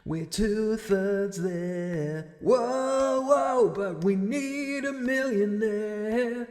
We're 2/3 there. Whoa, whoa, but we need a millionaire.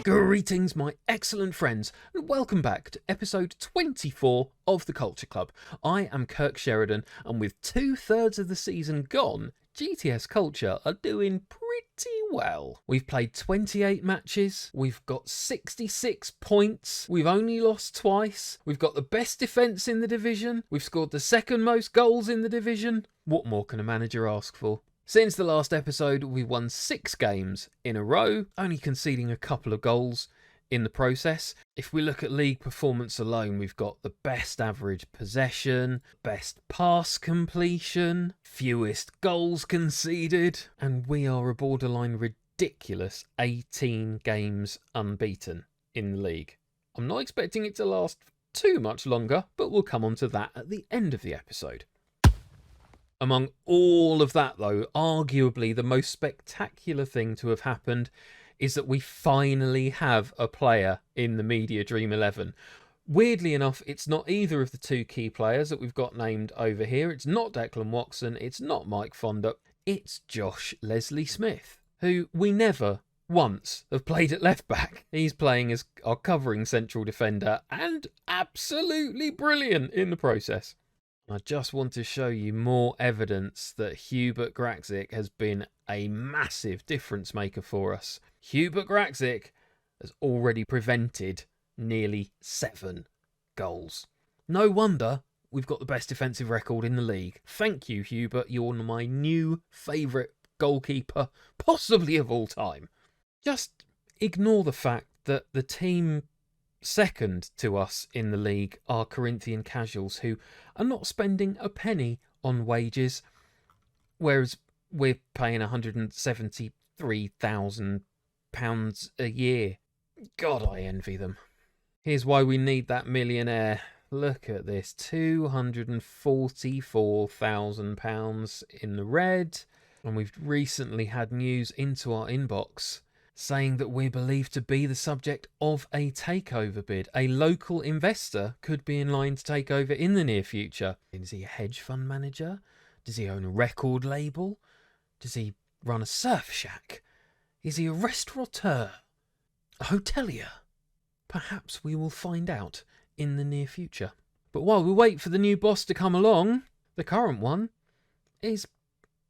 Greetings, my excellent friends, and welcome back to episode 24 of the Culture Club. I am Kirk Sheridan, and with 2/3 of the season gone, GTS Culture are doing pretty well. We've played 28 matches, we've got 66 points, we've only lost twice, we've got the best defence in the division, we've scored the second most goals in the division. What more can a manager ask for? Since the last episode, we won 6 games in a row, only conceding a couple of goals in the process. If we look at league performance alone, we've got the best average possession, best pass completion, fewest goals conceded, and we are a borderline ridiculous 18 games unbeaten in the league. I'm not expecting it to last too much longer, but we'll come on to that at the end of the episode. Among all of that, though, arguably the most spectacular thing to have happened is that we finally have a player in the Media Dream 11. Weirdly enough, it's not either of the two key players that we've got named over here. It's not Declan Watson, it's not Mike Fonda, it's Josh Leslie Smith, who we never once have played at left back. He's playing as our covering central defender and absolutely brilliant in the process. I just want to show you more evidence that Hubert Grachzik has been a massive difference maker for us. Hubert Grachzik has already prevented nearly 7 goals. No wonder we've got the best defensive record in the league. Thank you, Hubert. You're my new favourite goalkeeper, possibly of all time. Just ignore the fact that the team second to us in the league are Corinthian casuals who are not spending a penny on wages, whereas we're paying £173,000 a year. God, I envy them. Here's why we need that millionaire. Look at this, £244,000 in the red, and we've recently had news into our inbox saying that we're believed to be the subject of a takeover bid. A local investor could be in line to take over in the near future. Is he a hedge fund manager? Does he own a record label? Does he run a surf shack? Is he a restaurateur? A hotelier? Perhaps we will find out in the near future. But while we wait for the new boss to come along, the current one is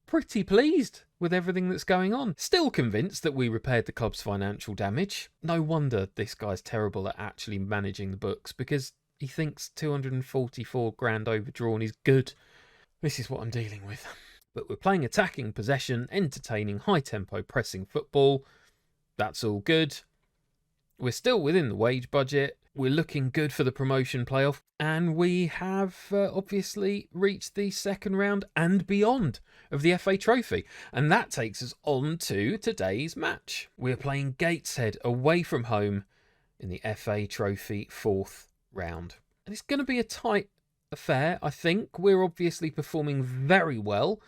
pretty pleased with everything that's going on. Still convinced that we repaired the club's financial damage. No wonder this guy's terrible at actually managing the books, because he thinks 244 grand overdrawn is good. This is what I'm dealing with. But we're playing attacking possession, entertaining, high-tempo pressing football. That's all good. We're still within the wage budget. We're looking good for the promotion playoff. And we have obviously reached the second round and beyond of the FA Trophy. And that takes us on to today's match. We're playing Gateshead away from home in the FA Trophy 4th round. And it's going to be a tight affair, I think. We're obviously performing very well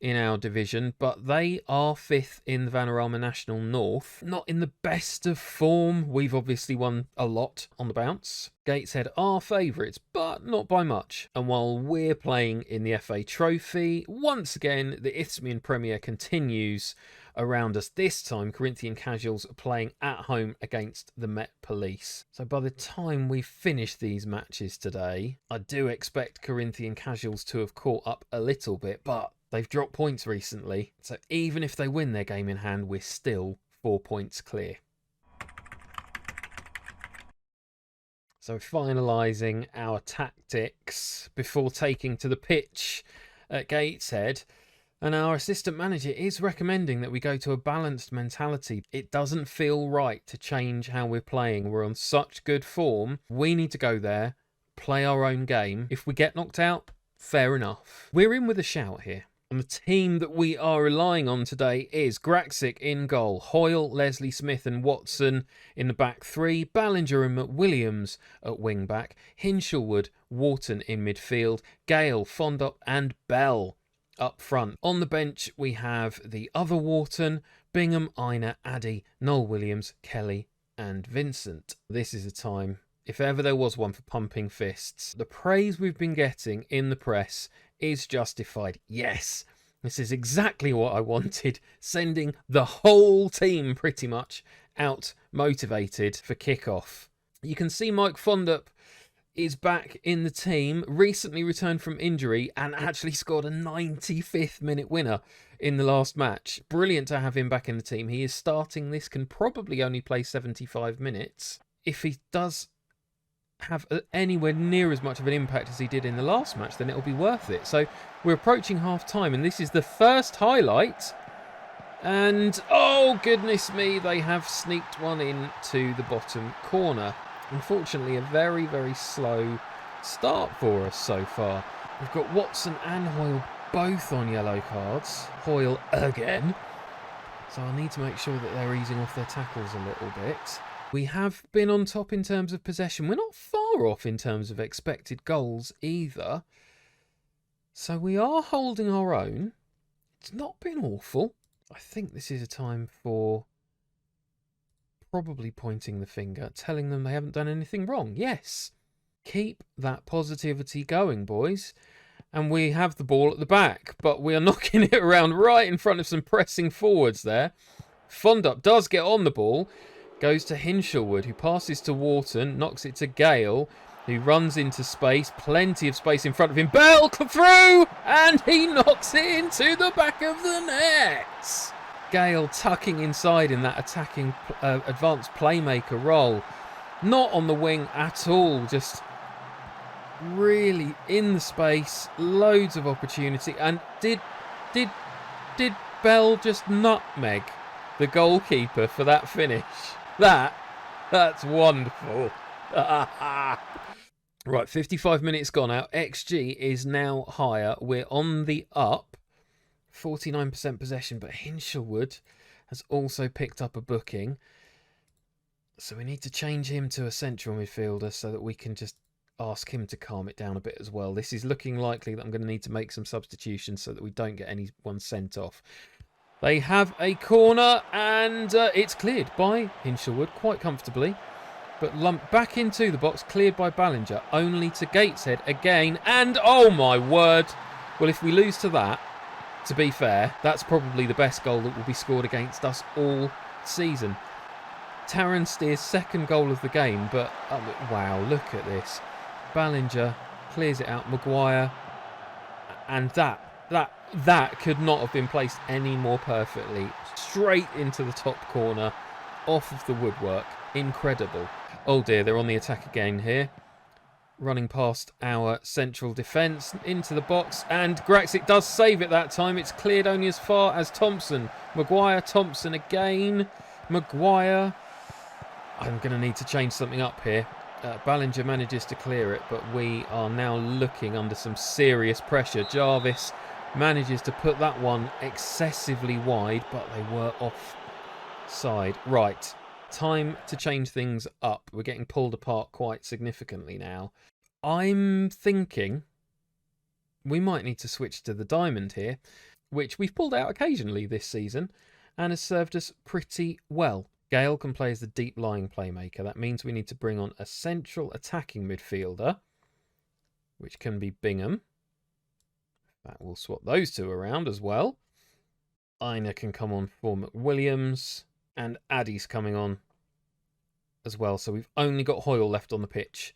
in our division, but they are 5th in the Vanarama National North. Not in the best of form. We've obviously won a lot on the bounce. Gateshead are favourites, but not by much. And while we're playing in the FA Trophy, once again, the Isthmian Premier continues around us. This time, Corinthian Casuals are playing at home against the Met Police. So by the time we finish these matches today, I do expect Corinthian Casuals to have caught up a little bit, but they've dropped points recently, so even if they win their game in hand, we're still 4 points clear. So finalising our tactics before taking to the pitch at Gateshead, and our assistant manager is recommending that we go to a balanced mentality. It doesn't feel right to change how we're playing. We're on such good form. We need to go there, play our own game. If we get knocked out, fair enough. We're in with a shout here. And the team that we are relying on today is Grachzik in goal, Hoyle, Leslie Smith and Watson in the back three, Ballinger and McWilliams at wing back, Hinshelwood, Wharton in midfield, Gale, Fondop and Bell up front. On the bench, we have the other Wharton, Bingham, Ina, Addy, Noel Williams, Kelly and Vincent. This is a time, if ever there was one, for pumping fists. The praise we've been getting in the press is justified. Yes, this is exactly what I wanted, sending the whole team pretty much out motivated for kickoff. You can see Mike Fondup is back in the team, recently returned from injury and actually scored a 95th minute winner in the last match. Brilliant to have him back in the team. He is starting this, can probably only play 75 minutes. If he does have anywhere near as much of an impact as he did in the last match, then it'll be worth it. So we're approaching half time and this is the first highlight. And oh goodness me, they have sneaked one into the bottom corner. Unfortunately, a very, very slow start for us so far. We've got Watson and Hoyle both on yellow cards. Hoyle again. So I need to make sure that they're easing off their tackles a little bit. We have been on top in terms of possession. We're not far off in terms of expected goals either. So we are holding our own. It's not been awful. I think this is a time for probably pointing the finger, telling them they haven't done anything wrong. Yes. Keep that positivity going, boys. And we have the ball at the back, but we are knocking it around right in front of some pressing forwards there. Fondup does get on the ball. Goes to Hinshelwood, who passes to Wharton, knocks it to Gale, who runs into space. Plenty of space in front of him. Bell through, and he knocks it into the back of the net. Gale tucking inside in that attacking advanced playmaker role. Not on the wing at all, just really in the space. Loads of opportunity. And did Bell just nutmeg the goalkeeper for that finish? That's wonderful. Right, 55 minutes gone out. XG is now higher. We're on the up. 49% possession, but Hinshelwood has also picked up a booking. So we need to change him to a central midfielder so that we can just ask him to calm it down a bit as well. This is looking likely that I'm going to need to make some substitutions so that we don't get anyone sent off. They have a corner and it's cleared by Hinshelwood quite comfortably. But lumped back into the box, cleared by Ballinger, only to Gateshead again. And oh my word. Well, if we lose to that, to be fair, that's probably the best goal that will be scored against us all season. Taran Steer's second goal of the game, but wow, look at this. Ballinger clears it out, Maguire, and that could not have been placed any more perfectly. Straight into the top corner, off of the woodwork. Incredible. Oh dear, they're on the attack again here. Running past our central defence into the box, and Graxic does save it that time. It's cleared only as far as Thompson. Maguire, Thompson again. Maguire. I'm going to need to change something up here. Ballinger manages to clear it, but we are now looking under some serious pressure. Jarvis manages to put that one excessively wide, but they were offside. Right. Time to change things up. We're getting pulled apart quite significantly now. I'm thinking we might need to switch to the diamond here, which we've pulled out occasionally this season and has served us pretty well. Gale can play as the deep-lying playmaker. That means we need to bring on a central attacking midfielder, which can be Bingham. That will swap those two around as well. Ina can come on for McWilliams. And Addy's coming on as well. So we've only got Hoyle left on the pitch,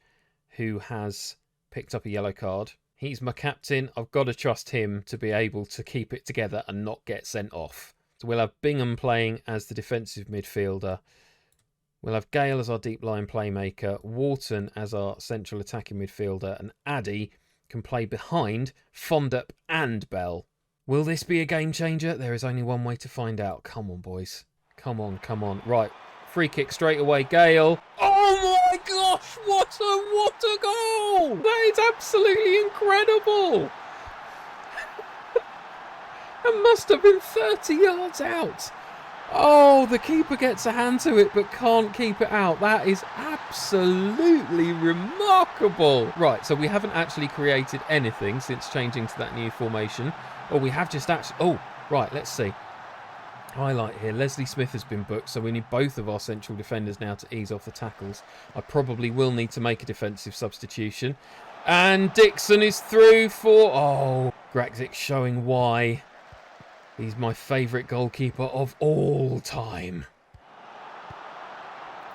who has picked up a yellow card. He's my captain. I've got to trust him to be able to keep it together and not get sent off. So we'll have Bingham playing as the defensive midfielder. We'll have Gale as our deep-line playmaker, Wharton as our central attacking midfielder, and Addy can play behind Fondup and Bell. Will this be a game changer? There is only one way to find out. Come on, boys. Come on, come on. Right, free kick straight away, Gale. Oh my gosh, what a goal! That is absolutely incredible! It must have been 30 yards out. Oh, the keeper gets a hand to it but can't keep it out. That is absolutely remarkable. Right, so we haven't actually created anything since changing to that new formation. Or we have just actually... Oh, right, let's see. Highlight here, Leslie Smith has been booked, so we need both of our central defenders now to ease off the tackles. I probably will need to make a defensive substitution. And Dixon is through for... Oh, Gragzik showing why he's my favourite goalkeeper of all time.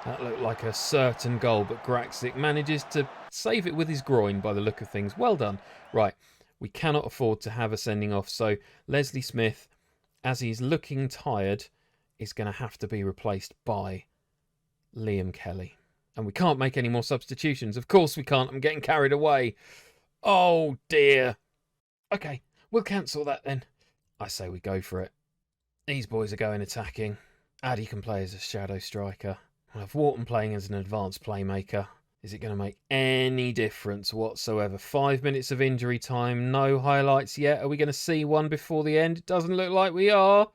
That looked like a certain goal, but Gragzik manages to save it with his groin by the look of things. Well done. Right, we cannot afford to have a sending off, so Leslie Smith, as he's looking tired, is going to have to be replaced by Liam Kelly. And we can't make any more substitutions. Of course we can't. I'm getting carried away. Oh, dear. Okay, we'll cancel that then. I say we go for it. These boys are going attacking. Addy can play as a shadow striker. We'll have Wharton playing as an advanced playmaker. Is it going to make any difference whatsoever? 5 minutes of injury time. No highlights yet. Are we going to see one before the end? It doesn't look like we are.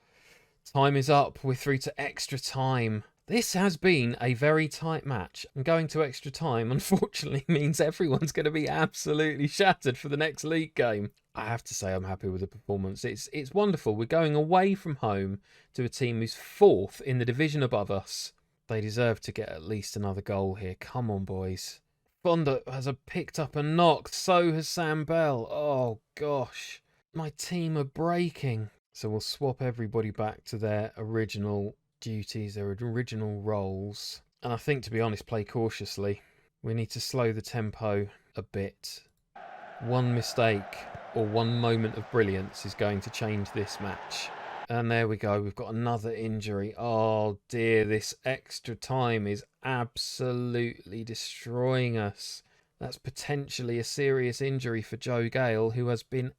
Time is up. We're through to extra time. This has been a very tight match. And going to extra time, unfortunately, means everyone's going to be absolutely shattered for the next league game. I have to say I'm happy with the performance. It's wonderful. We're going away from home to a team who's 4th in the division above us. They deserve to get at least another goal here. Come on, boys. Fonda has picked up a knock. So has Sam Bell. Oh, gosh. My team are breaking. So we'll swap everybody back to their original duties, their original roles. And I think, to be honest, play cautiously. We need to slow the tempo a bit. One mistake or one moment of brilliance is going to change this match. And there we go. We've got another injury. Oh dear, this extra time is absolutely destroying us. That's potentially a serious injury for Joe Gale, who has been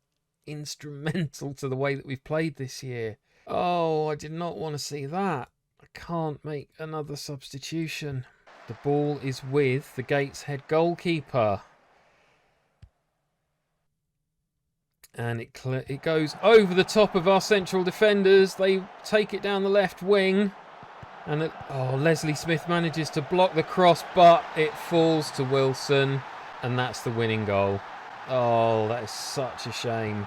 instrumental to the way that we've played this year. Oh, I did not want to see that. I can't make another substitution. The ball is with the Gateshead goalkeeper. And it goes over the top of our central defenders. They take it down the left wing. And Leslie Smith manages to block the cross, but it falls to Wilson. And that's the winning goal. Oh, that is such a shame.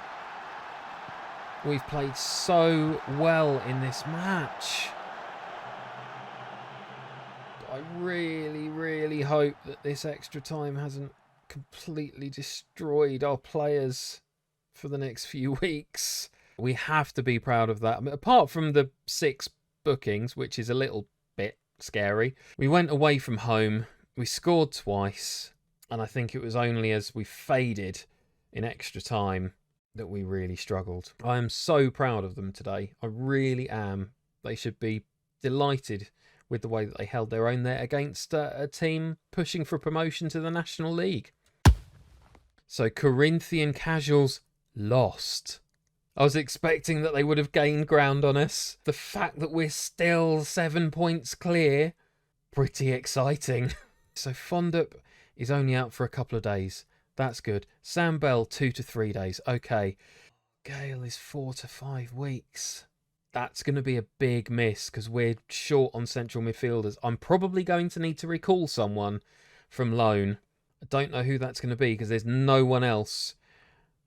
We've played so well in this match. I really, really hope that this extra time hasn't completely destroyed our players for the next few weeks. We have to be proud of that. I mean, apart from the 6 bookings, which is a little bit scary, we went away from home, we scored twice, and I think it was only as we faded in extra time that we really struggled. I am so proud of them today. I really am. They should be delighted with the way that they held their own there against a team pushing for promotion to the National League. So Corinthian Casuals lost. I was expecting that they would have gained ground on us. The fact that we're still 7 points clear, pretty exciting. So Fondup is only out for a couple of days. That's good. Sam Bell, 2 to 3 days. Okay. Gale is 4 to 5 weeks. That's going to be a big miss because we're short on central midfielders. I'm probably going to need to recall someone from loan. I don't know who that's going to be because there's no one else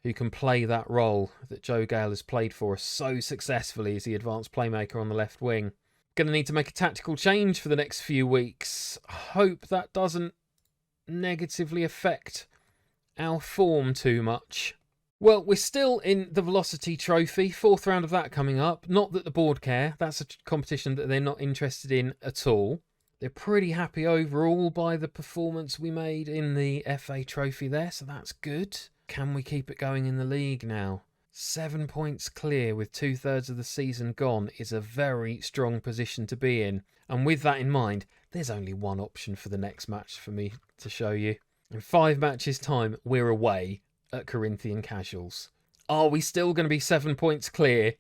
who can play that role that Joe Gale has played for us so successfully as the advanced playmaker on the left wing. Going to need to make a tactical change for the next few weeks. I hope that doesn't negatively affect our form too much. Well, we're still in the Velocity Trophy, 4th round of that coming up. Not that the board care, that's a competition that they're not interested in at all. They're pretty happy overall by the performance we made in the FA Trophy there, so that's good. Can we keep it going in the league now? 7 points clear with 2/3 of the season gone is a very strong position to be in. And with that in mind, there's only one option for the next match for me to show you. In 5 matches' time, we're away at Corinthian Casuals. Are we still going to be 7 points clear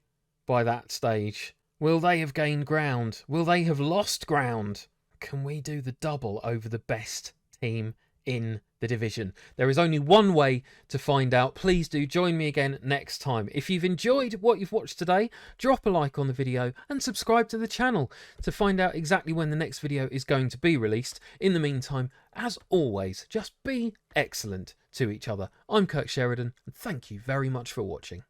by that stage? Will they have gained ground? Will they have lost ground? Can we do the double over the best team in The Division. There is only one way to find out. Please do join me again next time. If you've enjoyed what you've watched today, drop a like on the video and subscribe to the channel to find out exactly when the next video is going to be released. In the meantime, as always, just be excellent to each other. I'm Kirk Sheridan, and thank you very much for watching.